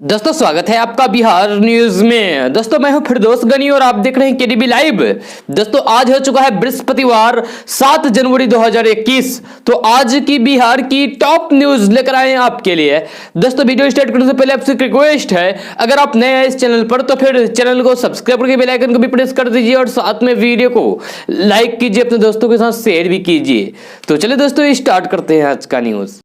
दोस्तों स्वागत है आपका बिहार न्यूज में। दोस्तों मैं हूं फिरदौस गनी और आप देख रहे हैं केडीबी लाइव। दोस्तों आज हो चुका है बृहस्पतिवार 7 जनवरी 2021। तो आज की बिहार की टॉप न्यूज लेकर आए हैं आपके लिए। दोस्तों वीडियो स्टार्ट करने से पहले आपसे रिक्वेस्ट है, अगर आप नए हैं इस चैनल पर तो फिर चैनल को सब्सक्राइब करके बेल आइकन को भी प्रेस कर दीजिए और साथ में वीडियो को लाइक कीजिए, अपने दोस्तों के साथ शेयर भी कीजिए। तो चलिए दोस्तों स्टार्ट करते हैं आज का न्यूज।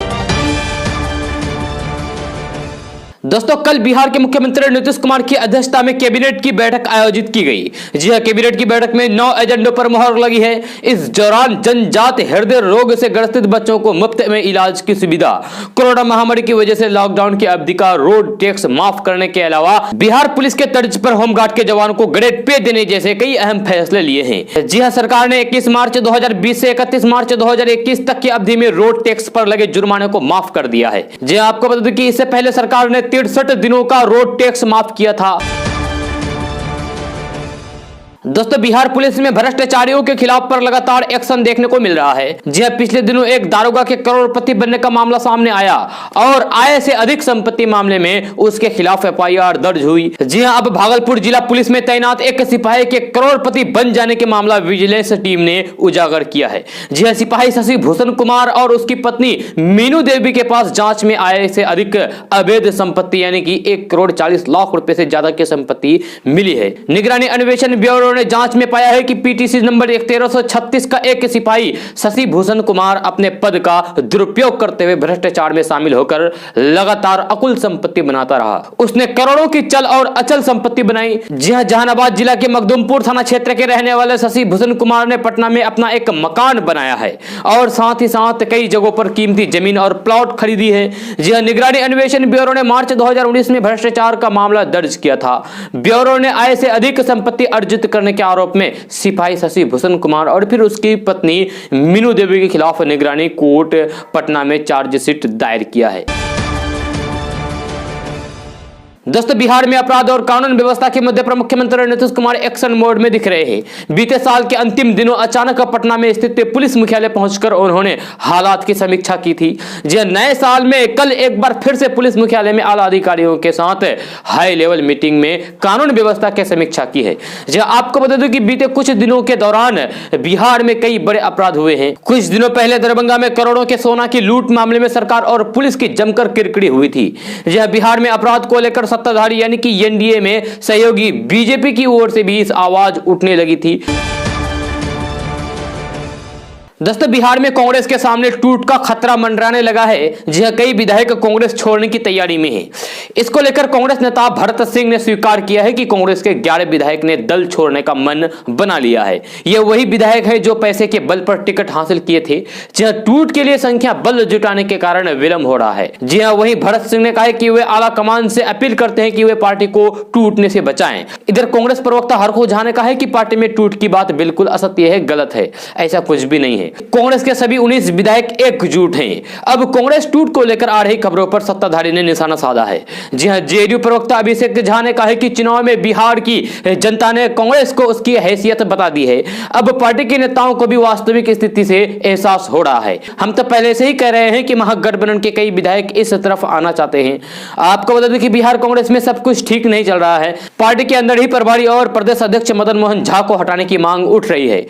दोस्तों कल बिहार के मुख्यमंत्री नीतीश कुमार की अध्यक्षता में कैबिनेट की बैठक आयोजित की गई। जी हां, कैबिनेट की बैठक में 9 एजेंडों पर मुहर लगी है। इस दौरान जनजाति हृदय रोग से ग्रसित बच्चों को मुफ्त में इलाज की सुविधा, कोरोना महामारी की वजह से लॉकडाउन की अवधि का रोड टैक्स माफ करने के अलावा बिहार पुलिस के तर्ज पर होमगार्ड के जवानों को ग्रेड पे देने जैसे कई अहम फैसले लिए हैं। जी हां, सरकार ने 21 मार्च 2020 से 31 मार्च 2021 तक की अवधि में रोड टैक्स पर लगे जुर्माने को माफ कर दिया है। जी हां, आपको बता दूं कि इससे पहले सरकार ने 63 दिनों का रोड टैक्स माफ किया था। दोस्तों बिहार पुलिस में भ्रष्टाचारियों के खिलाफ पर लगातार एक्शन देखने को मिल रहा है। जी हां, पिछले दिनों एक दारोगा के करोड़पति बनने का मामला सामने आया और आय से अधिक संपत्ति मामले में उसके खिलाफ एफआईआर दर्ज हुई। जी हां, अब भागलपुर जिला पुलिस में तैनात एक सिपाही के करोड़पति बन जाने के मामला विजिलेंस टीम ने उजागर किया है। जी हां, सिपाही शशि भूषण कुमार और उसकी पत्नी मीनू देवी के पास जांच में आय से अधिक अवैध संपत्ति यानी कि 1,40,00,000 रुपए से ज्यादा की संपत्ति मिली है। निगरानी अन्वेषण ब्यूरो ने जांच में पाया है कि पीटीसी नंबर 1336 का एक सिपाही शशि भूषण कुमार अपने पद का दुरुपयोग करते हुए भ्रष्टाचार में शामिल होकर लगातार अकुल संपत्ति बनाता रहा। उसने करोड़ों की चल और अचल संपत्ति बनाई। जी हां, जहानाबाद जिला के मखदुमपुर थाना क्षेत्र के रहने वाले शशि भूषण कुमार ने पटना में अपना एक मकान बनाया है और साथ ही साथ कई जगहों पर कीमती जमीन और प्लॉट खरीदी है। जी हां, निगरानी अन्वेषण ब्यूरो ने मार्च 2019 में भ्रष्टाचार का मामला दर्ज किया था। ब्यूरो ने आय से अधिक संपत्ति अर्जित करने के आरोप में सिपाही शशि भूषण कुमार और फिर उसकी पत्नी मीनू देवी के खिलाफ निगरानी कोर्ट पटना में चार्जशीट दायर किया है। दोस्तों बिहार में अपराध और कानून व्यवस्था के मुद्दे पर मुख्यमंत्री नीतीश कुमार एक्शन मोड में दिख रहे हैं। बीते साल के अंतिम दिनों अचानक पटना में स्थित पुलिस मुख्यालय पहुंचकर उन्होंने हालात की समीक्षा की थी। जी नए साल में कल एक बार फिर से पुलिस मुख्यालय में आला अधिकारियों के साथ हाई लेवल मीटिंग में कानून व्यवस्था की समीक्षा की है। जी आपको बता दूं कि बीते कुछ दिनों के दौरान बिहार में कई बड़े अपराध हुए हैं। कुछ दिनों पहले दरभंगा में करोड़ों के सोना की लूट मामले में सरकार और पुलिस की जमकर किरकिरी हुई थी। जी बिहार में अपराध को लेकर सत्ताधारी यानी कि एनडीए में सहयोगी बीजेपी की ओर से भी इस आवाज उठने लगी थी। दोस्तों बिहार में कांग्रेस के सामने टूट का खतरा मंडराने लगा है। जी हां, कई विधायक कांग्रेस छोड़ने की तैयारी में हैं। इसको लेकर कांग्रेस नेता भरत सिंह ने स्वीकार किया है कि कांग्रेस के 11 विधायक ने दल छोड़ने का मन बना लिया है। यह वही विधायक है जो पैसे के बल पर टिकट हासिल किए थे। जी हां, टूट के लिए संख्या बल जुटाने के कारण विलंब हो रहा है। जी हां, वहीं भरत सिंह ने कहा है कि वे आला कमान से अपील करते हैं कि वे पार्टी को टूटने से बचाएं। इधर कांग्रेस प्रवक्ता हरखो झा ने कहा है कि पार्टी में टूट की बात बिल्कुल असत्य है, गलत है, ऐसा कुछ भी नहीं है। कांग्रेस के सभी 19 विधायक एकजुट हैं। अब कांग्रेस टूट को लेकर आ रही खबरों पर सत्ताधारी ने निशाना साधा है। जी हां, जेडीयू प्रवक्ता अभिषेक झा ने कहा है कि चुनाव में बिहार की जनता ने कांग्रेस को उसकी हैसियत बता दी है। अब पार्टी के नेताओं को भी वास्तविक स्थिति से एहसास हो रहा है। हम तो पहले से ही कह रहे हैं कि महागठबंधन के कई विधायक इस तरफ आना चाहते हैं। आपको बता दें कि बिहार कांग्रेस में सब कुछ ठीक नहीं चल रहा है। पार्टी के अंदर ही प्रभारी और प्रदेश अध्यक्ष मदन मोहन झा को हटाने की मांग उठ रही है।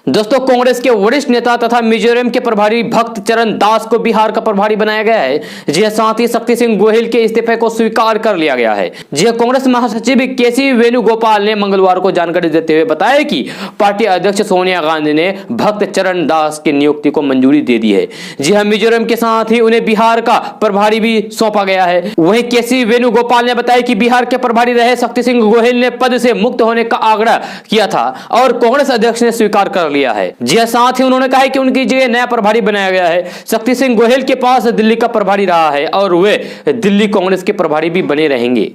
दोस्तों कांग्रेस के वरिष्ठ नेता तथा मिजोरम के प्रभारी भक्त चरण दास को बिहार का प्रभारी बनाया गया है। जी साथ ही शक्ति सिंह गोहिल के इस्तीफे को स्वीकार कर लिया गया है। जी कांग्रेस महासचिव केसी वेणुगोपाल ने मंगलवार को जानकारी देते हुए बताया कि पार्टी अध्यक्ष सोनिया गांधी ने भक्त चरण दास की नियुक्ति को मंजूरी दे दी है। जी हाँ, मिजोरम के साथ ही उन्हें बिहार का प्रभारी भी सौंपा गया है। वहीं केसी वेणुगोपाल ने बताया कि बिहार के प्रभारी रहे शक्ति सिंह गोहिल ने पद से मुक्त होने का आग्रह किया था और कांग्रेस अध्यक्ष ने स्वीकार कर लिया है। जी हां, साथ ही उन्होंने कहा कि उनकी जगह नया प्रभारी बनाया गया है। शक्ति सिंह गोहिल के पास दिल्ली का प्रभारी रहा है और वे दिल्ली कांग्रेस के प्रभारी भी बने रहेंगे।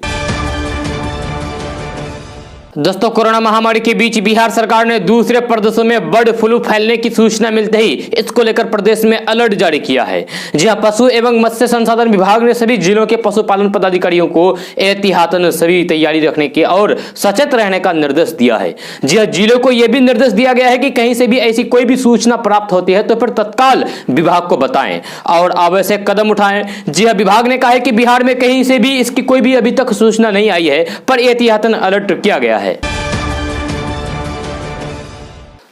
दोस्तों, कोरोना महामारी के बीच बिहार सरकार ने दूसरे प्रदेशों में बर्ड फ्लू फैलने की सूचना मिलते ही इसको लेकर प्रदेश में अलर्ट जारी किया है। जी हां, पशु एवं मत्स्य संसाधन विभाग ने सभी जिलों के पशुपालन पदाधिकारियों को एहतियातन सभी तैयारी रखने के और सचेत रहने का निर्देश दिया है। जी हां, जिलों को यह भी निर्देश दिया गया है कि कहीं से भी ऐसी कोई भी सूचना प्राप्त होती है तो फिर तत्काल विभाग को बताएं और आवश्यक कदम उठाएं। जी हां, विभाग ने कहा है कि बिहार में कहीं से भी इसकी कोई भी अभी तक सूचना नहीं आई है, पर एहतियातन अलर्ट किया गया है।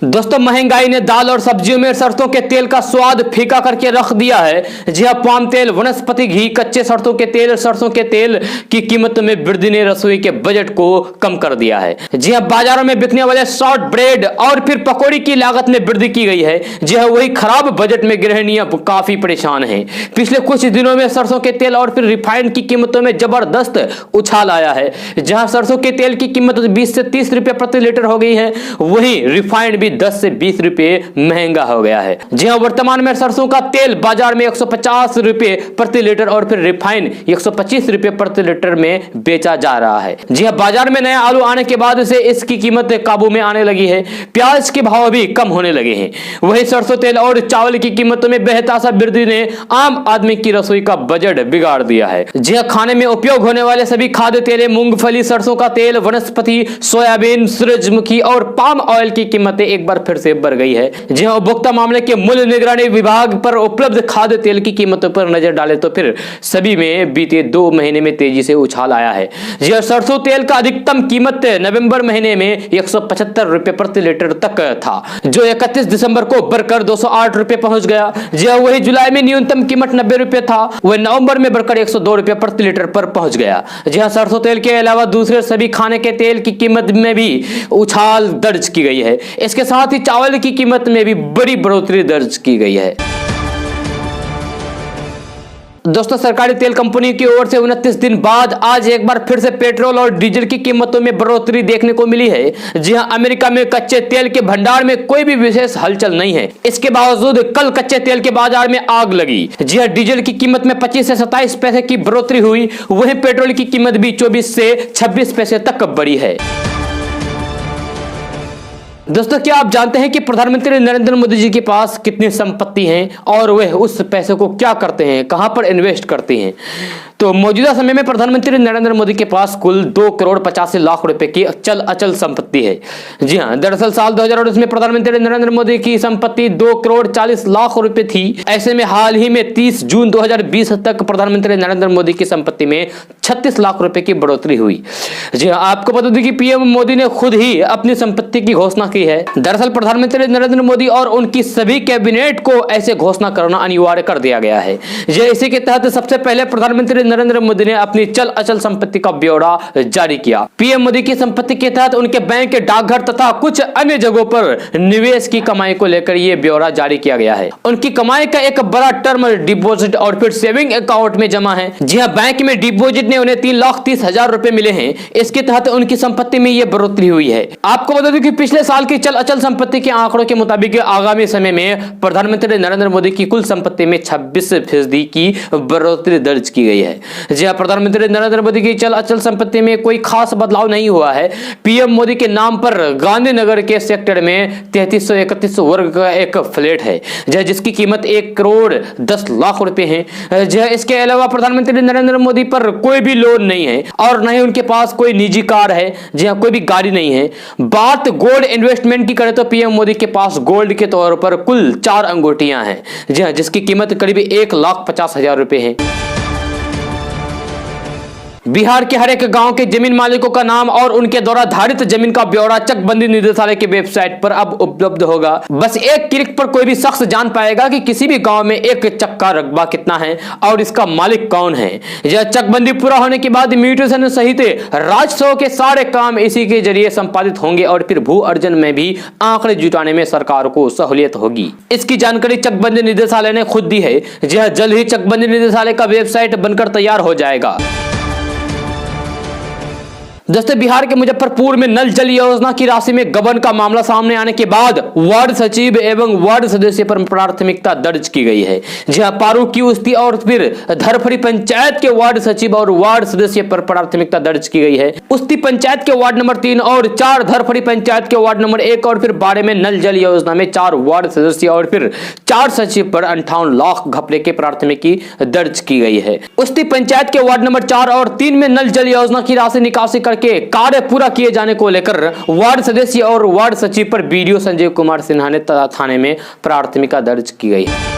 दोस्तों, महंगाई ने दाल और सब्जियों में सरसों के तेल का स्वाद फीका करके रख दिया है। जी हां, पाम तेल, वनस्पति घी, कच्चे सरसों के तेल की कीमत में वृद्धि ने रसोई के बजट को कम कर दिया है। जी हां, बाजारों में बिकने वाले शॉर्ट ब्रेड और फिर पकौड़ी की लागत में वृद्धि की गई है। जी हां, वही खराब बजट में गृहिणियां काफी परेशान हैं। पिछले कुछ दिनों में सरसों के तेल और फिर रिफाइंड की कीमतों में जबरदस्त उछाल आया है। जहां सरसों के तेल की कीमत 20 से 30 रुपए प्रति लीटर हो गई है, वहीं रिफाइंड 10 से 20 रुपए महंगा हो गया है। जी हां, वर्तमान में सरसों का तेल बाजार में 150 रुपए प्रति लीटर और फिर रिफाइन 125 रुपए प्रति लीटर में बेचा जा रहा है। जी हां, बाजार में नया आलू आने के बाद से इसकी कीमत काबू में आने लगी है। प्याज के भाव भी कम होने लगे हैं। वही सरसों तेल और चावल की कीमतों में बेतहाशा वृद्धि ने आम आदमी की रसोई का बजट बिगाड़ दिया है। जी हां, खाने में उपयोग होने वाले सभी खाद्य तेल, मूंगफली, सरसों का तेल, वनस्पति, सोयाबीन, सूरजमुखी और पाम ऑयल की कीमतें एक बार फिर से बढ़ गई है। जी हां, उपभोक्ता मामले के मूल्य निगरानी विभाग पर उपलब्ध खाद्य तेल की कीमतों पर नजर डाले तो फिर सभी में बीते 2 महीने में तेजी से उछाल आया है। जी हां, सरसों तेल का अधिकतम कीमत नवंबर महीने में 175 रुपए प्रति लीटर तक था, जो 31 दिसंबर को बढ़कर 208 रुपए पहुंच गया। जी हां, वही जुलाई में न्यूनतम कीमत 90 रुपए था, वह नवंबर में बढ़कर 102 रुपए प्रति लीटर पर पहुंच गया। जी हां, सरसों तेल के अलावा दूसरे सभी खाने के तेल की कीमत में भी उछाल दर्ज की गई है। इसके साथ ही चावल की कीमत में भी बड़ी बढ़ोतरी दर्ज की गई है। दोस्तों, सरकारी तेल कंपनी की ओर से 29 दिन बाद आज एक बार फिर से पेट्रोल और डीजल की कीमतों में बढ़ोतरी देखने को मिली है। जी हां, अमेरिका में कच्चे तेल के भंडार में कोई भी विशेष हलचल नहीं है। इसके बावजूद कल कच्चे तेल के बाजार में आग लगी। जी हां, डीजल की कीमत में 25 से 27 पैसे की बढ़ोतरी हुई। वहीं पेट्रोल की कीमत भी 24 से 26 पैसे तक बढ़ी है। दोस्तों, क्या आप जानते हैं कि प्रधानमंत्री नरेंद्र मोदी जी के पास कितनी संपत्ति है और वह उस पैसे को क्या करते हैं, कहां पर इन्वेस्ट करते हैं? तो मौजूदा समय में प्रधानमंत्री नरेंद्र मोदी के पास कुल 2 करोड़ 85 लाख रुपए की चल अचल संपत्ति है। जी हां, दरअसल साल 2019 में प्रधानमंत्री नरेंद्र मोदी की संपत्ति 2 करोड़ 40 लाख रुपए थी। ऐसे में हाल ही में 30 जून 2020 तक प्रधानमंत्री नरेंद्र मोदी की संपत्ति में 36 लाख रुपए की बढ़ोतरी हुई। जी हां, आपको बता दें कि पीएम मोदी ने खुद ही अपनी संपत्ति की घोषणा की है। दरअसल प्रधानमंत्री नरेंद्र मोदी और उनकी सभी कैबिनेट को ऐसे घोषणा करना अनिवार्य कर दिया गया है। इसी के तहत सबसे पहले प्रधानमंत्री नरेंद्र मोदी ने अपनी चल अचल संपत्ति का ब्यौरा जारी किया। पीएम मोदी की संपत्ति के तहत उनके बैंक, डाकघर तथा कुछ अन्य जगहों पर निवेश की कमाई को लेकर यह ब्यौरा जारी किया गया है। उनकी कमाई का एक बड़ा टर्म डिपॉजिट और फिर सेविंग अकाउंट में जमा है। जी हां, बैंक में डिपॉजिट ने उन्हें 3,30,000 रुपए मिले हैं। इसके तहत उनकी संपत्ति में यह बढ़ोतरी हुई है। आपको बता दें कि पिछले साल की चल अचल संपत्ति के आंकड़ों के मुताबिक आगामी समय में प्रधानमंत्री नरेंद्र मोदी की कुल संपत्ति में 26% की बढ़ोतरी दर्ज की गई है। जी हां, प्रधानमंत्री नरेंद्र मोदी की चल अचल संपत्ति में कोई खास बदलाव नहीं हुआ है। पीएम मोदी के नाम पर गांधीनगर के सेक्टर में 3331 वर्ग का एक फ्लैट है, जिसकी कीमत 1 करोड़ 10 लाख रुपए है। इसके अलावा प्रधानमंत्री नरेंद्र मोदी पर कोई भी लोन नहीं है और न ही उनके पास कोई निजी कार है। जी हां, कोई भी गाड़ी नहीं है। बात गोल्ड इन्वेस्टमेंट की करें तो पीएम मोदी के पास गोल्ड के तौर पर कुल 4 अंगूठियां हैं। जी हां, जिसकी कीमत करीब 1,50,000 रुपए है। बिहार के हर एक गांव के जमीन मालिकों का नाम और उनके द्वारा धारित जमीन का ब्यौरा चकबंदी निदेशालय की वेबसाइट पर अब उपलब्ध होगा। बस एक क्लिक पर कोई भी शख्स जान पाएगा कि किसी भी गांव में एक चक का रकबा कितना है और इसका मालिक कौन है। यह चकबंदी पूरा होने के बाद म्यूटेशन सहित राजस्व के सारे काम इसी के जरिए संपादित होंगे और फिर भू अर्जन में भी आंकड़े जुटाने में सरकार को सहूलियत होगी। इसकी जानकारी चकबंदी निदेशालय ने खुद दी है। यह जल्द ही चकबंदी निदेशालय का वेबसाइट बनकर तैयार हो जाएगा। दोस्तों बिहार के मुजफ्फरपुर में नल जल योजना की राशि में गबन का मामला सामने आने के बाद वार्ड सचिव एवं वार्ड सदस्य पर प्राथमिकता दर्ज की गई है। जहां पारू की उस्ती और फिर धरफड़ी पंचायत के वार्ड सचिव और वार्ड सदस्य पर प्राथमिकता दर्ज की गई है। उस्ती पंचायत के वार्ड नंबर 3 और 4, धरफड़ी पंचायत के वार्ड नंबर 1 और फिर बाड़े में नल जल योजना में 4 वार्ड सदस्य और फिर 4 सचिव पर 58 लाख घपले के प्राथमिकी दर्ज की गई है। उस्ती पंचायत के वार्ड नंबर 4 और 3 में नल जल योजना की राशि निकासी के कार्य पूरा किए जाने को लेकर वार्ड सदस्य और वार्ड सचिव पर बीडीओ संजय कुमार सिन्हा ने थाने में प्राथमिकता दर्ज की गई है।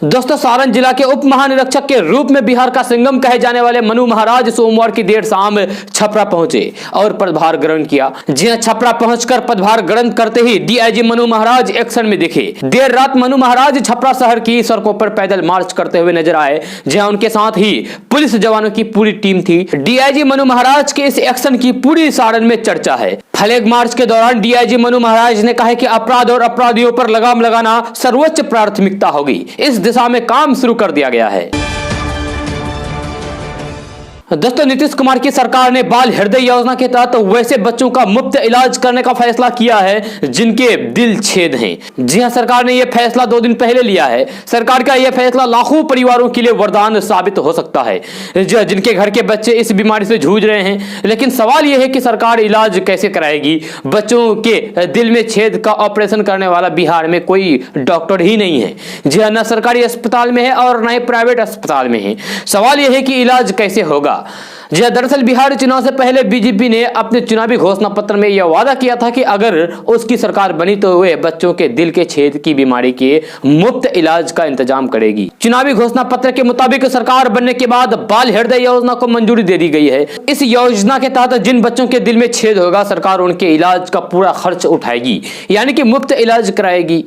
दोस्तों सारण जिला के उप महानिरीक्षक के रूप में बिहार का संगम कहे जाने वाले मनु महाराज सोमवार की देर शाम छपरा पहुंचे और पदभार ग्रहण किया। जी हां, छपरा पहुंचकर पदभार ग्रहण करते ही डीआईजी मनु महाराज एक्शन में दिखे। देर रात मनु महाराज छपरा शहर की सड़कों पर पैदल मार्च करते हुए नजर आए, जहां उनके साथ ही पुलिस जवानों की पूरी टीम थी। डीआईजी मनु महाराज के इस एक्शन की पूरी सारण में चर्चा है। फ्लैग मार्च के दौरान डीआईजी मनु महाराज ने कहा कि अपराध और अपराधियों पर लगाम लगाना सर्वोच्च प्राथमिकता होगी। इस दिशा में काम शुरू कर दिया गया है। दोस्तों नीतीश कुमार की सरकार ने बाल हृदय योजना के तहत वैसे बच्चों का मुफ्त इलाज करने का फैसला किया है जिनके दिल छेद हैं। जी हां, सरकार ने यह फैसला 2 दिन पहले लिया है। सरकार का यह फैसला लाखों परिवारों के लिए वरदान साबित हो सकता है जिनके घर के बच्चे इस बीमारी से जूझ रहे हैं। लेकिन सवाल यह है कि सरकार इलाज कैसे कराएगी। बच्चों के दिल में छेद का ऑपरेशन करने वाला बिहार में कोई डॉक्टर ही नहीं है। जी हां, न सरकारी अस्पताल में है और न ही प्राइवेट अस्पताल में है। सवाल यह है कि इलाज कैसे होगा। जी दरअसल बिहार चुनाव से पहले बीजेपी ने अपने चुनावी घोषणा पत्र में यह वादा किया था कि अगर उसकी सरकार बनी तो वे बच्चों के दिल के छेद की बीमारी के मुफ्त इलाज का इंतजाम करेगी। चुनावी घोषणा पत्र के मुताबिक सरकार बनने के बाद बाल हृदय योजना को मंजूरी दे दी गई है। इस योजना के तहत जिन बच्चों के दिल में छेद होगा सरकार उनके इलाज का पूरा खर्च उठाएगी, यानी कि मुफ्त इलाज कराएगी।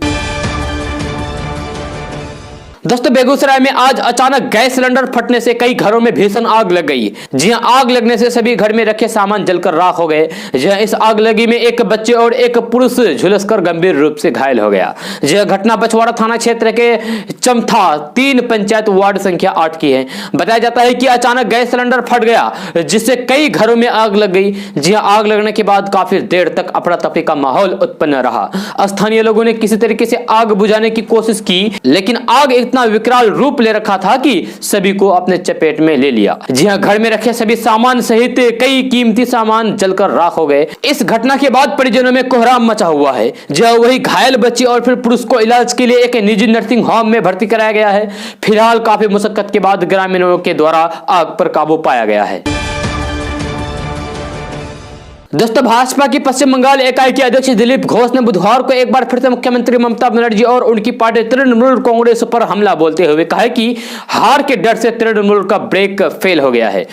दोस्तों बेगूसराय में आज अचानक गैस सिलेंडर फटने से कई घरों में भीषण आग लग गई। जी हां, आग लगने से सभी घर में रखे सामान जलकर राख हो गए। जी हां, इस आग लगी में एक बच्चे और एक पुरुष झुलसकर गंभीर रूप से घायल हो गया। जी हां, घटना बछवाड़ा थाना क्षेत्र के चमथा 3 पंचायत वार्ड संख्या 8 की है। बताया जाता है कि अचानक गैस सिलेंडर फट गया जिससे कई घरों में आग लग गई। जी हां, आग लगने के बाद काफी देर तक अफरा तफरी का माहौल उत्पन्न रहा। स्थानीय लोगों ने किसी तरीके से आग बुझाने की कोशिश की, लेकिन आग इतना विकराल रूप ले रखा था कि सभी को अपने चपेट में ले लिया। जी हां, घर में रखे सभी सामान सहित कई कीमती सामान जलकर राख हो गए। इस घटना के बाद परिजनों में कोहराम मचा हुआ है। जहां वही घायल बच्ची और फिर पुरुष को इलाज के लिए एक निजी नर्सिंग होम में भर्ती कराया गया है। फिलहाल काफी मुशक्कत के बाद ग्रामीणों के द्वारा आग पर काबू पाया गया है। दोस्तों भाजपा की पश्चिम बंगाल इकाई के अध्यक्ष दिलीप घोष ने बुधवार को एक बार फिर से मुख्यमंत्री ममता बनर्जी और उनकी पार्टी तृणमूल कांग्रेस पर हमला बोलते हुए कहा कि हार के डर से तृणमूल का ब्रेक फेल हो गया है।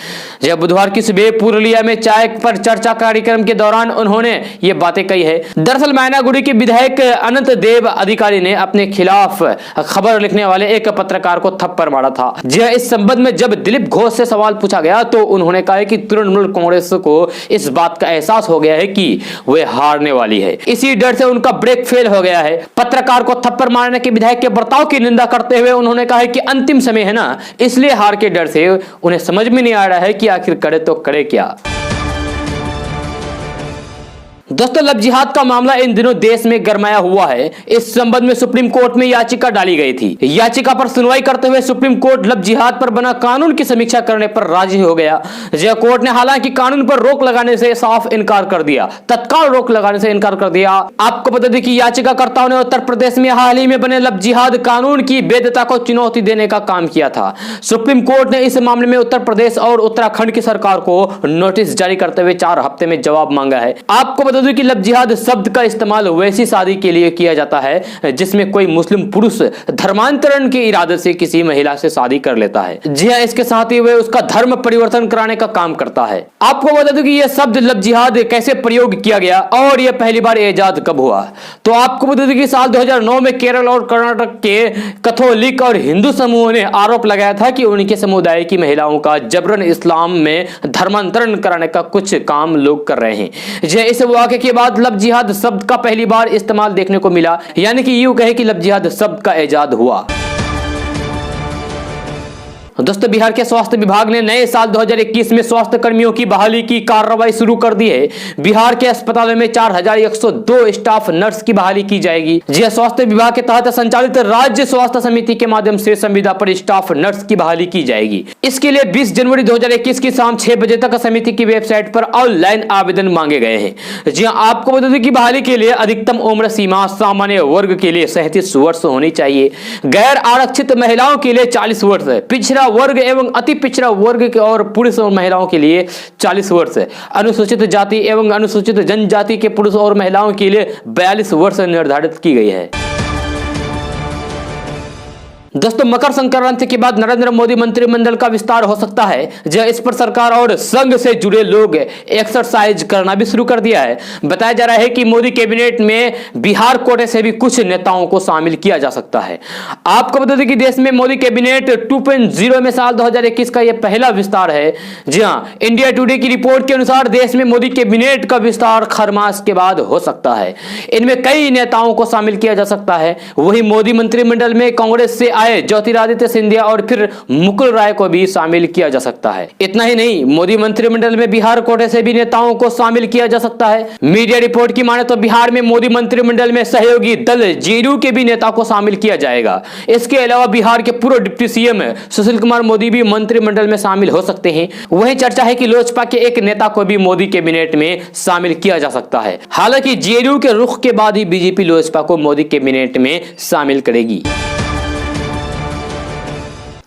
जब बुधवार की सुबह पुरुलिया में चाय पर चर्चा कार्यक्रम के दौरान उन्होंने ये बातें कही है। दरअसल मैनागुड़ी के विधायक अनंत देव अधिकारी ने अपने खिलाफ खबर लिखने वाले एक पत्रकार को थप्पड़ मारा था। जी इस संबंध में जब दिलीप घोष से सवाल पूछा गया तो उन्होंने कहा कि तृणमूल कांग्रेस को इस बात का एहसास हो गया है कि वे हारने वाली है, इसी डर से उनका ब्रेक फेल हो गया है। पत्रकार को थप्पड़ मारने के विधायक के बर्ताव की निंदा करते हुए उन्होंने कहा कि अंतिम समय है ना, इसलिए हार के डर से उन्हें समझ में नहीं आ रहा है कि आखिर करे तो करे क्या। दोस्तों लव जिहाद का मामला इन दिनों देश में गरमाया हुआ है। इस संबंध में सुप्रीम कोर्ट में याचिका डाली गई थी। याचिका पर सुनवाई करते हुए सुप्रीम कोर्ट लव जिहाद पर बना कानून की समीक्षा करने पर राजी हो गया। जय कोर्ट ने हालांकि कानून पर रोक लगाने से साफ इनकार कर दिया, तत्काल रोक लगाने से इनकार कर दिया। आपको बता दें कि याचिकाकर्ताओं ने उत्तर प्रदेश में हाल ही में बने लव जिहाद कानून की वैधता को चुनौती देने का काम किया था। सुप्रीम कोर्ट ने इस मामले में उत्तर प्रदेश और उत्तराखंड की सरकार को नोटिस जारी करते हुए 4 हफ्ते में जवाब मांगा है। आपको बता दूं कि लव जिहाद शब्द का इस्तेमाल वैसी शादी के लिए किया जाता है जिसमें कोई मुस्लिम पुरुष धर्मांतरण के इरादे से किसी महिला से शादी कर लेता है। जी हां, इसके साथ ही वह उसका धर्म परिवर्तन कराने का काम करता है। आपको बता दूं कि यह शब्द लव जिहाद कैसे प्रयोग किया गया और यह पहली बार इजाद कब हुआ। तो आपको बता दूं कि साल 2009 में केरल और कर्नाटक के कैथोलिक और हिंदू समूहों ने आरोप लगाया था कि उनके समुदाय की महिलाओं का जबरन इस्लाम में धर्मांतरण कराने का कुछ काम लोग कर रहे हैं। इस वाक़े के बाद लव जिहाद शब्द का पहली बार इस्तेमाल देखने को मिला, यानी कि यूं कहे कि लव जिहाद शब्द का इजाद हुआ। दोस्तों बिहार के स्वास्थ्य विभाग ने नए साल 2021 में स्वास्थ्य कर्मियों की बहाली की कार्रवाई शुरू कर दी है। बिहार के अस्पतालों में 4102 स्टाफ नर्स की बहाली की जाएगी। जी स्वास्थ्य विभाग के तहत संचालित राज्य स्वास्थ्य समिति के माध्यम से संविदा पर स्टाफ नर्स की बहाली की जाएगी। इसके लिए 20 जनवरी 2021 की शाम 6 बजे तक समिति की वेबसाइट पर ऑनलाइन आवेदन मांगे गए हैं। जी आपको बता दें कि बहाली के लिए अधिकतम उम्र सीमा सामान्य वर्ग के लिए 37 वर्ष होनी चाहिए, गैर आरक्षित महिलाओं के लिए 40 वर्ष, पिछड़ा वर्ग एवं अति पिछड़ा वर्ग के और पुरुष और महिलाओं के लिए 40 वर्ष, अनुसूचित जाति एवं अनुसूचित जनजाति के पुरुष और महिलाओं के लिए 42 वर्ष निर्धारित की गई है। दोस्तों मकर संक्रांति के बाद नरेंद्र मोदी मंत्रिमंडल का विस्तार हो सकता है। जब इस पर सरकार और संघ से जुड़े लोग एक्सरसाइज करना भी शुरू कर दिया है। बताया जा रहा है कि मोदी कैबिनेट में बिहार कोटे से भी कुछ नेताओं को शामिल किया जा सकता है। आपको बता दें कि देश में मोदी कैबिनेट 2.0 में साल 2021 का यह पहला विस्तार है। जी हाँ, इंडिया टुडे की रिपोर्ट के अनुसार देश में मोदी कैबिनेट का विस्तार खरमास के बाद हो सकता है। इनमें कई नेताओं को शामिल किया जा सकता है। वही मोदी मंत्रिमंडल में कांग्रेस से ज्योतिरादित्य सिंधिया और फिर मुकुल राय को भी शामिल किया जा सकता है। इतना ही नहीं, मोदी मंत्रिमंडल में बिहार कोटे से भी नेताओं को शामिल किया जा सकता है। मीडिया रिपोर्ट की माने तो बिहार में मोदी मंत्रिमंडल में सहयोगी दल जेडीयू के भी नेता को शामिल किया जाएगा। इसके अलावा बिहार के पूर्व डिप्टी सीएम सुशील कुमार मोदी भी मंत्रिमंडल में शामिल हो सकते हैं। वहीं चर्चा है कि लोजपा के एक नेता को भी मोदी कैबिनेट में शामिल किया जा सकता है। हालांकि जेडीयू के रुख के बाद ही बीजेपी लोजपा को मोदी कैबिनेट में शामिल करेगी।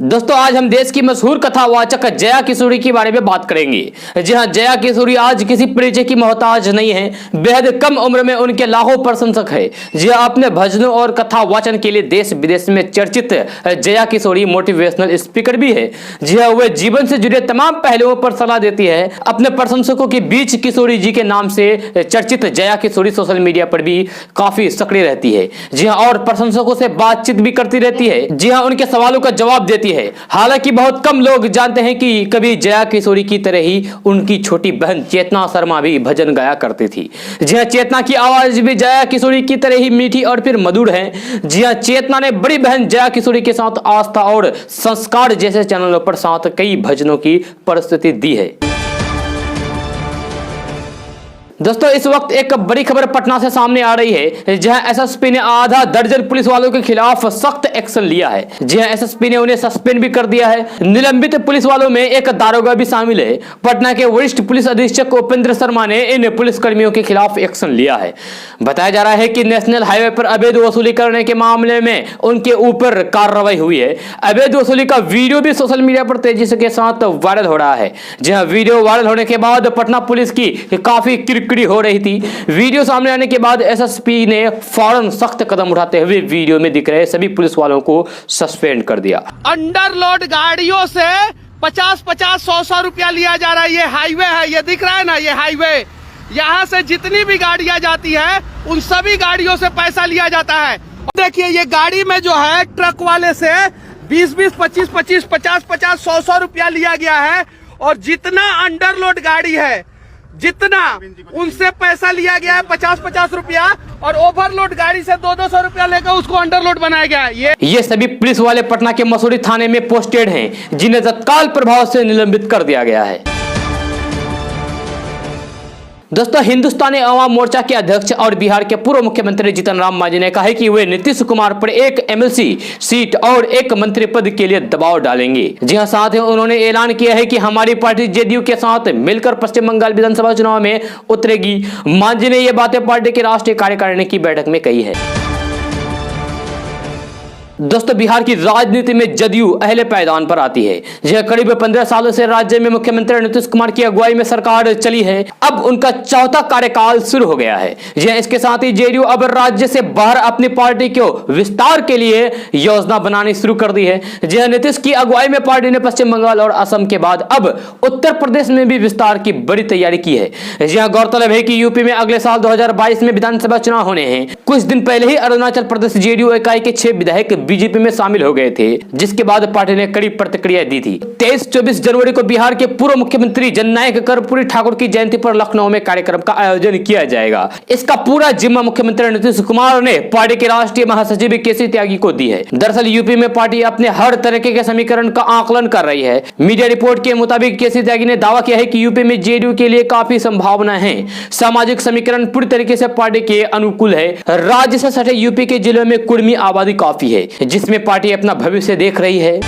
दोस्तों आज हम देश की मशहूर कथावाचक जया किशोरी के बारे में बात करेंगे। जी हाँ, जया किशोरी आज किसी परिचय की मोहताज नहीं है। बेहद कम उम्र में उनके लाखों प्रशंसक है। जी हाँ, अपने भजनों और कथा वाचन के लिए देश विदेश में चर्चित जया किशोरी मोटिवेशनल स्पीकर भी है। जी हाँ, वह जीवन से जुड़े तमाम पहलुओं पर सलाह देती है। अपने प्रशंसकों के बीच किशोरी जी के नाम से चर्चित जया किशोरी सोशल मीडिया पर भी काफी सक्रिय रहती है। जी हाँ, और प्रशंसकों से बातचीत भी करती रहती है। जी हाँ, उनके सवालों का जवाब देती है। हालांकि बहुत कम लोग जानते हैं कि कभी जया किशोरी की तरह ही उनकी छोटी बहन चेतना शर्मा भी भजन गाया करती थी। जी हां, चेतना की आवाज भी जया किशोरी की तरह ही मीठी और फिर मधुर है। जी हां, चेतना ने बड़ी बहन जया किशोरी के साथ आस्था और संस्कार जैसे चैनलों पर साथ कई भजनों की प्रस्तुति दी है। दोस्तों इस वक्त एक बड़ी खबर पटना से सामने आ रही है, जहां एसएसपी ने आधा दर्जन पुलिस वालों के खिलाफ सख्त एक्शन लिया है। जी हां, एसएसपी ने उन्हें सस्पेंड भी कर दिया है। निलंबित पुलिस वालों में एक दारोगा भी शामिल है। पटना के वरिष्ठ पुलिस अधीक्षक उपेंद्र शर्मा ने इन पुलिसकर्मियों के खिलाफ एक्शन लिया है। बताया जा रहा है कि नेशनल हाईवे पर अवैध वसूली करने के मामले में उनके ऊपर कार्रवाई हुई है। अवैध वसूली का वीडियो भी सोशल मीडिया पर तेजी से के साथ वायरल हो रहा है। जी हां, वीडियो वायरल होने के बाद पटना पुलिस की काफी हो रही थी। वीडियो सामने आने के बाद एसएसपी ने फौरन सख्त कदम उठाते हुए वीडियो में दिख रहे सभी पुलिस वालों को सस्पेंड कर दिया। अंडरलोड गाड़ियों से 50-50, 100-100 रुपया लिया जा रहा है। ये हाईवे है, ये दिख रहा है ना, ये हाईवे। यहाँ से जितनी भी गाड़ियां जाती है उन सभी गाड़ियों से पैसा लिया जाता है। देखिए ये गाड़ी में जो है ट्रक वाले से 20-20, 25-25, 50-50, 100-100 रुपया लिया गया है। और जितना अंडरलोड गाड़ी है जितना उनसे पैसा लिया गया है 50-50 रुपया, और ओवरलोड गाड़ी से 200-200 रुपया लेकर उसको अंडरलोड बनाया गया है। ये सभी पुलिस वाले पटना के मसूरी थाने में पोस्टेड हैं, जिन्हें तत्काल प्रभाव से निलंबित कर दिया गया है। दोस्तों हिंदुस्तानी अवाम मोर्चा के अध्यक्ष और बिहार के पूर्व मुख्यमंत्री जीतन राम मांझी ने कहा है कि वे नीतीश कुमार पर एक एमएलसी सीट और एक मंत्री पद के लिए दबाव डालेंगे। जी हां, साथ ही उन्होंने ऐलान किया है कि हमारी पार्टी जेडीयू के साथ मिलकर पश्चिम बंगाल विधानसभा चुनाव में उतरेगी। मांझी ने यह बातें पार्टी की राष्ट्रीय कार्यकारिणी की बैठक में कही है। दोस्तों बिहार की राजनीति में जदयू अहले पैदान पर आती है। यह करीब 15 सालों से राज्य में मुख्यमंत्री नीतीश कुमार की अगुवाई में सरकार चली है। अब उनका चौथा कार्यकाल शुरू हो गया है। यह इसके साथ ही जेडीयू अब राज्य से बाहर अपनी पार्टी को विस्तार के लिए योजना बनानी शुरू कर दी है। यह नीतीश की अगुवाई में पार्टी ने पश्चिम बंगाल और असम के बाद अब उत्तर प्रदेश में भी विस्तार की बड़ी तैयारी की है। यह गौरतलब है कि यूपी में अगले साल 2022 में विधानसभा चुनाव होने हैं। कुछ दिन पहले ही अरुणाचल प्रदेश जेडीयू इकाई के 6 विधायक बीजेपी में शामिल हो गए थे, जिसके बाद पार्टी ने कड़ी प्रतिक्रिया दी थी। 23-24 जनवरी को बिहार के पूर्व मुख्यमंत्री जननायक कर्पूरी ठाकुर की जयंती पर लखनऊ में कार्यक्रम का आयोजन किया जाएगा। इसका पूरा जिम्मा मुख्यमंत्री नीतीश कुमार ने पार्टी के राष्ट्रीय महासचिव केसी त्यागी को दी है। दरअसल यूपी में पार्टी अपने हर तरीके के समीकरण का आकलन कर रही है। मीडिया रिपोर्ट के मुताबिक केसी त्यागी ने दावा किया है कि यूपी में जेडीयू के लिए काफी संभावनाएं हैं। सामाजिक समीकरण पूरी तरीके से पार्टी के अनुकूल है। राज्य से सटे यूपी के जिलों में कुर्मी आबादी काफी है, जिसमें पार्टी अपना भविष्य देख रही है।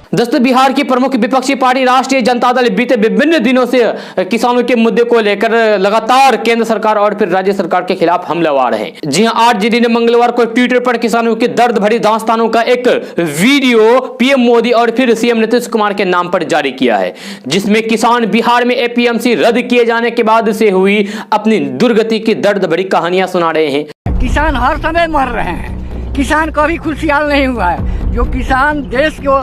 दोस्तों, बिहार की प्रमुख विपक्षी पार्टी राष्ट्रीय जनता दल बीते विभिन्न दिनों से किसानों के मुद्दे को लेकर लगातार केंद्र सरकार और फिर राज्य सरकार के खिलाफ हमलावर है। जी हां, आरजेडी ने मंगलवार को ट्विटर पर किसानों के दर्द भरी दास्तानों का एक वीडियो पीएम मोदी और फिर सीएम नीतीश कुमार के नाम पर जारी किया है, जिसमें किसान बिहार में एपीएमसी रद्द किए जाने के बाद से हुई अपनी दुर्गति की दर्द भरी कहानियां सुना रहे हैं। किसान हर समय मर रहे हैं, किसान कभी खुशहाल नहीं हुआ है। जो किसान देश को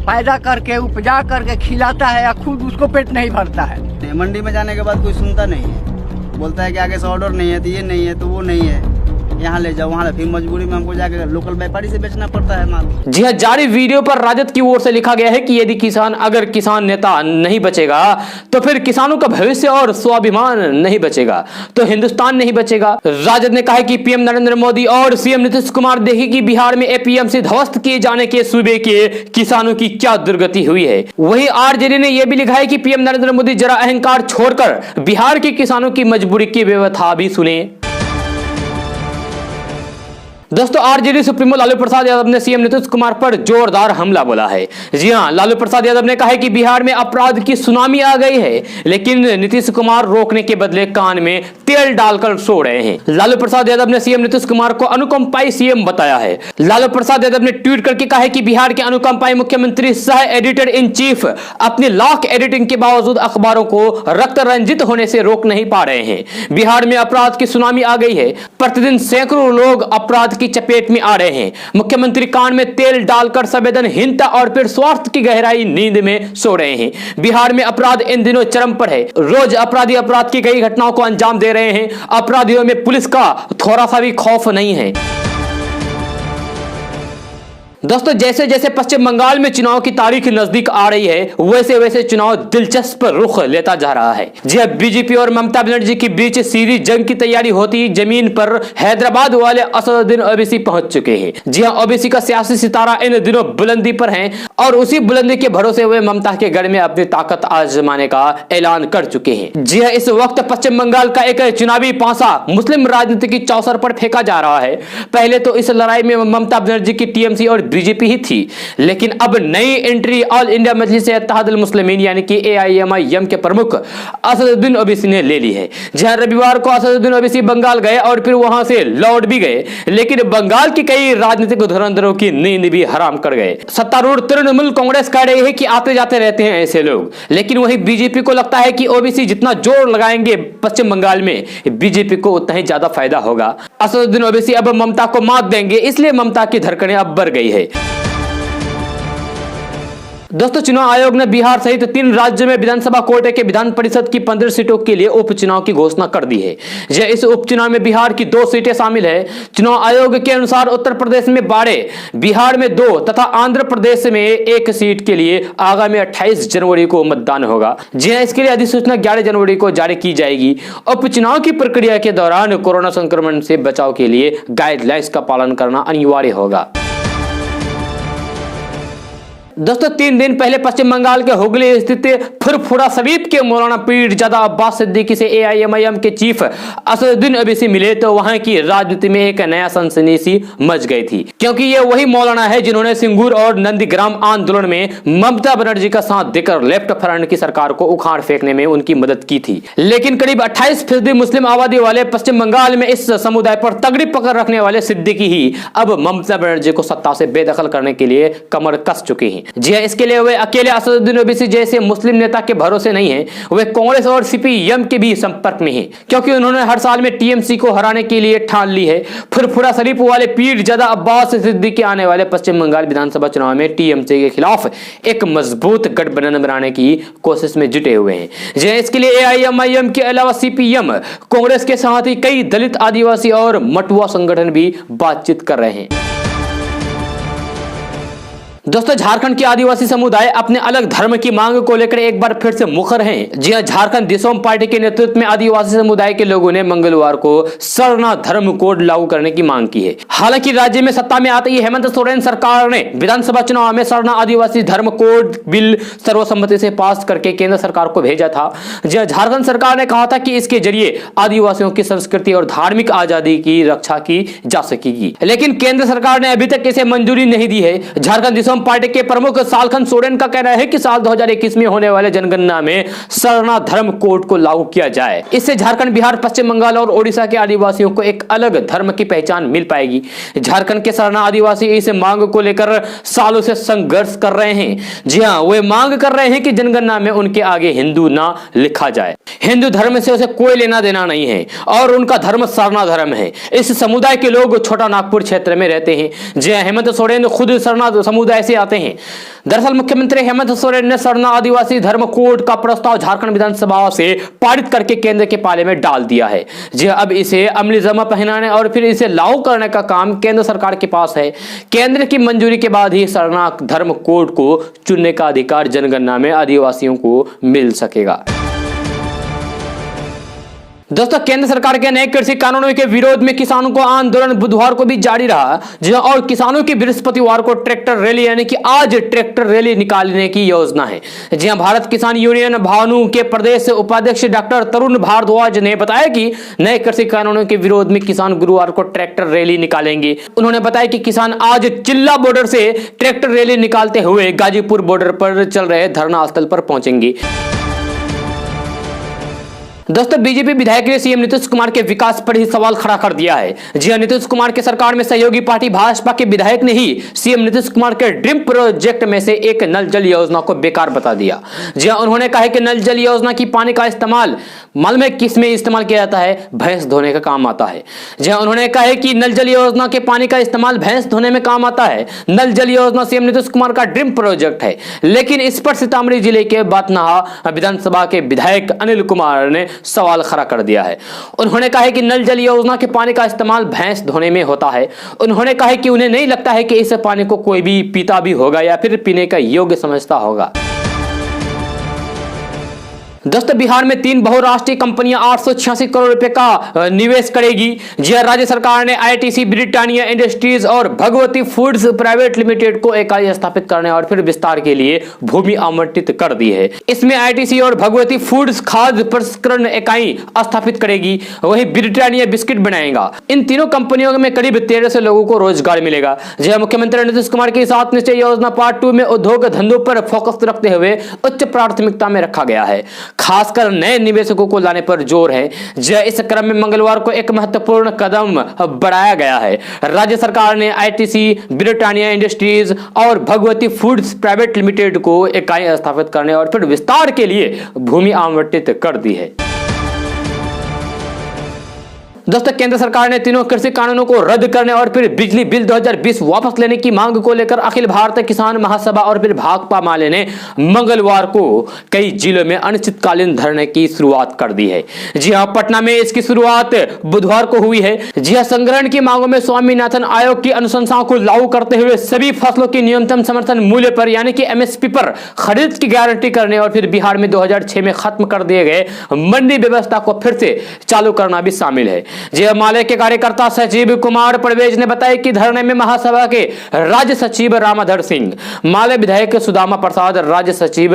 पैदा करके उपजा करके खिलाता है या खुद उसको पेट नहीं भरता है। मंडी में जाने के बाद कोई सुनता नहीं है, बोलता है कि आगे से ऑर्डर नहीं है, तो ये नहीं है, तो वो नहीं है, यहाँ ले जाओ वहाँ, फिर मजबूरी में हमको जाकर लोकल व्यापारी से बेचना पड़ता है माल। जी हाँ, जारी वीडियो पर राजद की ओर से लिखा गया है कि यदि अगर किसान नेता नहीं बचेगा तो फिर किसानों का भविष्य और स्वाभिमान नहीं बचेगा तो हिंदुस्तान नहीं बचेगा। राजद ने कहा है कि पीएम नरेंद्र मोदी और सीएम नीतीश कुमार देखें कि बिहार में एपीएमसी ध्वस्त किए जाने के सूबे के किसानों की क्या दुर्गति हुई है। वहीं आरजेडी ने यह भी लिखा है कि पीएम नरेंद्र मोदी जरा अहंकार छोड़कर बिहार के किसानों की मजबूरी की व्यवस्था भी सुने। दोस्तों, आरजेडी सुप्रीमो लालू प्रसाद यादव ने सीएम नीतीश कुमार पर जोरदार हमला बोला है। जी हां, लालू प्रसाद यादव ने कहा है कि बिहार में अपराध की सुनामी आ गई है, लेकिन नीतीश कुमार रोकने के बदले कान में तेल डालकर सो रहे हैं। लालू प्रसाद यादव ने सीएम नीतीश कुमार को अनुकंपाई सीएम बताया है। लालू प्रसाद यादव ने ट्वीट करके कहा है कि बिहार के अनुकंपाई मुख्यमंत्री सह एडिटर इन चीफ अपनी लाख एडिटिंग के बावजूद अखबारों को रक्त रंजित होने से रोक नहीं पा रहे हैं। बिहार में अपराध की सुनामी आ गई है, प्रतिदिन सैकड़ों लोग अपराध की चपेट में आ रहे हैं। मुख्यमंत्री कान में तेल डालकर संवेदनहीनता और फिर स्वार्थ की गहराई नींद में सो रहे हैं। बिहार में अपराध इन दिनों चरम पर है। रोज अपराधी अपराध की कई घटनाओं को अंजाम दे रहे हैं। अपराधियों में पुलिस का थोड़ा सा भी खौफ नहीं है। दोस्तों, जैसे जैसे पश्चिम बंगाल में चुनाव की तारीख नजदीक आ रही है, वैसे वैसे चुनाव दिलचस्प रुख लेता जा रहा है। जी हां, बीजेपी और ममता बनर्जी के बीच सीधी जंग की तैयारी होती जमीन पर हैदराबाद वाले असदुद्दीन ओवैसी पहुंच चुके हैं। जी हां, ओवैसी का सियासी सितारा इन दिनों बुलंदी पर है और उसी बुलंदी के भरोसे हुए ममता के गढ़ में अपनी ताकत आजमाने का ऐलान कर चुके हैं। जी हां, इस वक्त पश्चिम बंगाल का एक चुनावी पासा मुस्लिम राजनीति की चौसर पर फेंका जा रहा है। पहले तो इस लड़ाई में ममता बनर्जी की टीएमसी और बीजेपी ही थी, लेकिन अब नई एंट्री ऑल इंडिया मजलिस-ए-इत्तेहादुल मुस्लिमीन यानी कि एआईएमआईएम के प्रमुख असदुद्दीन ओवैसी ने ले ली है। जहां रविवार को असदुद्दीन ओवैसी बंगाल गए और फिर वहां से लौट भी गए, लेकिन बंगाल की कई राजनीतिक धुरंधरों की नींद भी हराम कर गए। सत्तारूढ़ तृणमूल कांग्रेस कह रही है कि आते जाते रहते हैं ऐसे लोग, लेकिन वही बीजेपी को लगता है कि ओवैसी जितना जोर लगाएंगे पश्चिम बंगाल में, बीजेपी को उतना ही ज्यादा फायदा होगा। असदुद्दीन ओवैसी अब ममता को मात देंगे, इसलिए ममता की धड़कनें अब बढ़ गई है। दोस्तों, चुनाव आयोग ने बिहार सहित 3 राज्यों में विधानसभा कोटे के विधान परिषद की 15 सीटों के लिए उपचुनाव की घोषणा कर दी है। इस उपचुनाव में बिहार की 2 सीटें शामिल है। चुनाव आयोग के अनुसार उत्तर प्रदेश में 12, बिहार में 2 तथा आंध्र प्रदेश में 1 सीट के लिए आगामी 28 जनवरी को मतदान होगा। जी हां, इसके लिए अधिसूचना 11 जनवरी को जारी की जाएगी। उपचुनाव की प्रक्रिया के दौरान कोरोना संक्रमण से बचाव के लिए गाइडलाइंस का पालन करना अनिवार्य होगा। दोस्तों, 3 दिन पहले पश्चिम बंगाल के हुगली स्थित फुरफुरा शरीफ के मौलाना पीरजादा अब्बास सिद्दीकी से एआईएमआईएम के चीफ असदुद्दीन ओवैसी मिले तो वहां की राजनीति में एक नया सनसनी सी मच गई थी, क्योंकि ये वही मौलाना है जिन्होंने सिंगूर और नंदीग्राम आंदोलन में ममता बनर्जी का साथ देकर लेफ्ट फ्रंट की सरकार को उखाड़ फेंकने में उनकी मदद की थी। लेकिन करीब 28% मुस्लिम आबादी वाले पश्चिम बंगाल में इस समुदाय पर तगड़ी पकड़ रखने वाले सिद्दीकी ही अब ममता बनर्जी को सत्ता से बेदखल करने के लिए कमर कस चुके हैं। हैं। जी हां, इसके लिए वे अकेले असदुद्दीन ओवैसी जैसे मुस्लिम नेता के भरोसे नहीं है, वे कांग्रेस और सीपीएम के भी संपर्क में हैं, क्योंकि उन्होंने हर साल में टीएमसी को हराने के लिए ठान ली है। फुरफुरा शरीफ वाले पीरजादा अब्बास सिद्दीकी आने वाले पश्चिम बंगाल विधानसभा चुनाव में टीएमसी के खिलाफ एक मजबूत गठबंधन बनाने की कोशिश में जुटे हुए हैं। जी हां, इसके लिए एआईएमआईएम के अलावा सीपीएम, कांग्रेस के साथ ही कई दलित, आदिवासी और मटुआ संगठन भी बातचीत कर रहे हैं। दोस्तों, झारखंड के आदिवासी समुदाय अपने अलग धर्म की मांग को लेकर एक बार फिर से मुखर हैं। जी हां, झारखंड दिसोम पार्टी के नेतृत्व में आदिवासी समुदाय के लोगों ने मंगलवार को सरना धर्म कोड लागू करने की मांग की है। हालांकि राज्य में सत्ता में आते ही हेमंत सोरेन सरकार ने विधानसभा चुनाव में सरना आदिवासी धर्म कोड बिल सर्वसम्मति से पास करके केंद्र सरकार को भेजा था। जी हां, झारखंड सरकार ने कहा था कि इसके जरिए आदिवासियों की संस्कृति और धार्मिक आजादी की रक्षा की जा सकेगी, लेकिन केंद्र सरकार ने अभी तक इसे मंजूरी नहीं दी है। झारखंड पार्टी के प्रमुख सालखन सोरेन का कहना है कि साल 2021 में होने वाले जनगणना में सरना धर्म कोड को लागू किया जाए। इससे झारखंड, बिहार, पश्चिम बंगाल और ओडिशा के आदिवासियों को एक अलग धर्म की पहचान मिल पाएगी। झारखंड के सरना आदिवासी इस मांग को लेकर सालों से संघर्ष कर रहे हैं। जी हां, वे मांग कर रहे हैं कि जनगणना में उनके आगे हिंदू ना लिखा जाए। हिंदू धर्म से उसे कोई लेना देना नहीं है और उनका धर्म सरना धर्म है। इस समुदाय के लोग छोटा नागपुर क्षेत्र में रहते हैं। जी हां, हेमंत सोरेन खुद सरना समुदाय से आते हैं। दरअसल मुख्यमंत्री हेमंत सोरेन ने सरना आदिवासी धर्म कोड का प्रस्ताव झारखंड विधानसभा से पारित करके केंद्र के पाले में डाल दिया है। जी अब इसे अमली जमा पहनाने और फिर इसे लागू करने का काम केंद्र सरकार के पास है। केंद्र की मंजूरी के बाद ही सरना धर्म कोड को चुनने का अधिकार जनगणना में आदिवासियों को मिल सकेगा। दोस्तों, केंद्र सरकार के नए कृषि कानूनों के विरोध में किसानों का आंदोलन बुधवार को भी जारी रहा। जी और किसानों की बृहस्पतिवार को ट्रैक्टर रैली यानी कि आज ट्रैक्टर रैली निकालने की योजना है। जी हां, भारत किसान यूनियन भानु के प्रदेश उपाध्यक्ष डॉक्टर तरुण भारद्वाज ने बताया कि नए कृषि कानूनों के विरोध में किसान गुरुवार को ट्रैक्टर रैली निकालेंगे। उन्होंने बताया कि किसान आज चिल्ला बॉर्डर से ट्रैक्टर रैली निकालते हुए गाजीपुर बॉर्डर पर चल रहे धरना स्थल पर पहुंचेंगे। दोस्तों, बीजेपी विधायक ने सीएम नीतीश कुमार के विकास पर ही सवाल खड़ा कर दिया है। जी हां, नीतीश कुमार के सरकार में सहयोगी पार्टी भाजपा के विधायक ने ही सीएम नीतीश कुमार के ड्रीम प्रोजेक्ट में से एक नल जल योजना को बेकार बता दिया। जी हां, उन्होंने कहा कि नल जल योजना की पानी का इस्तेमाल मालूम में किस में इस्तेमाल किया जाता है? भैंस धोने का काम आता है। जी हां, उन्होंने कहा कि नल जल योजना के पानी का इस्तेमाल भैंस धोने में काम आता है। नल जल योजना सीएम नीतीश कुमार का ड्रीम प्रोजेक्ट है, लेकिन इस पर सीतामढ़ी जिले के बातनाहा विधानसभा के विधायक अनिल कुमार ने सवाल खड़ा कर दिया है। उन्होंने कहा कि नल जल योजना के पानी का इस्तेमाल भैंस धोने में होता है। उन्होंने कहा कि उन्हें नहीं लगता है कि इस पानी को कोई भी पीता भी होगा या फिर पीने का योग्य समझता होगा। दोस्तों, बिहार में 3 बहुराष्ट्रीय कंपनियां 886 करोड़ रुपए का निवेश करेगी। जी राज्य सरकार ने आईटीसी, ब्रिटानिया इंडस्ट्रीज और भगवती फूड्स प्राइवेट लिमिटेड को इकाई स्थापित करने और फिर विस्तार के लिए भूमि आवंटित कर दी है। इसमें आईटीसी और भगवती फूड्स खाद्य प्रसंस्करण इकाई स्थापित करेगी, वही ब्रिटानिया बिस्किट बनाएगा। इन तीनों कंपनियों में करीब 1300 लोगों को रोजगार मिलेगा। जी मुख्यमंत्री नीतीश कुमार की 7 निश्चय योजना पार्ट 2 में उद्योग धंधों पर फोकस रखते हुए उच्च प्राथमिकता में रखा गया है। खासकर नए निवेशकों को लाने पर जोर है। इस क्रम में मंगलवार को एक महत्वपूर्ण कदम बढ़ाया गया है। राज्य सरकार ने आईटीसी, ब्रिटानिया इंडस्ट्रीज और भगवती फूड्स प्राइवेट लिमिटेड को इकाई स्थापित करने और फिर विस्तार के लिए भूमि आवंटित कर दी है। दोस्तों, केंद्र सरकार ने तीनों कृषि कानूनों को रद्द करने और फिर बिजली बिल 2020 वापस लेने की मांग को लेकर अखिल भारतीय किसान महासभा और फिर भाकपा माले ने मंगलवार को कई जिलों में अनिश्चितकालीन धरने की शुरुआत कर दी है। जी हां, पटना में इसकी शुरुआत बुधवार को हुई है। जी हां, संग्रहण की मांगों में स्वामीनाथन आयोग की अनुशंसाओं को लागू करते हुए सभी फसलों की न्यूनतम समर्थन मूल्य पर यानी कि एमएसपी पर खरीद की गारंटी करने और फिर बिहार में 2006 में खत्म कर दिए गए मंडी व्यवस्था को फिर से चालू करना भी शामिल है। जी माले के कार्यकर्ता सचिव कुमार परवेज ने बताया कि धरने में महासभा के राज्य सचिव रामाधर सिंह, माले विधायक सुदामा प्रसाद, राज्य सचिव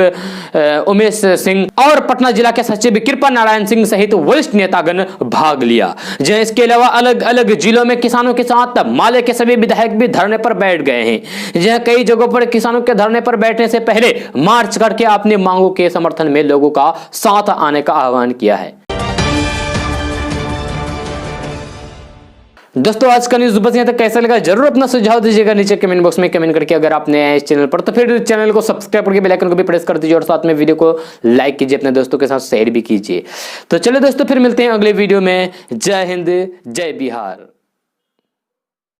उमेश सिंह और पटना जिला के सचिव कृपा नारायण सिंह सहित वरिष्ठ नेतागण भाग लिया। इसके अलावा अलग अलग जिलों में किसानों के साथ माले के सभी विधायक भी धरने पर बैठ गए हैं। कई जगहों पर किसानों के धरने पर बैठने से पहले मार्च करके अपनी मांगों के समर्थन में लोगों का साथ आने का आह्वान किया है। दोस्तों आज का न्यूज बस यहाँ तक। कैसा लगा जरूर अपना सुझाव दीजिएगा नीचे कमेंट बॉक्स में कमेंट करके। अगर आप नए हैं इस चैनल पर तो फिर चैनल को सब्सक्राइब करके बेल आइकन को भी प्रेस कर दीजिए और साथ में वीडियो को लाइक कीजिए, अपने दोस्तों के साथ शेयर भी कीजिए। तो चलिए दोस्तों फिर मिलते हैं अगले वीडियो में। जय हिंद, जय बिहार।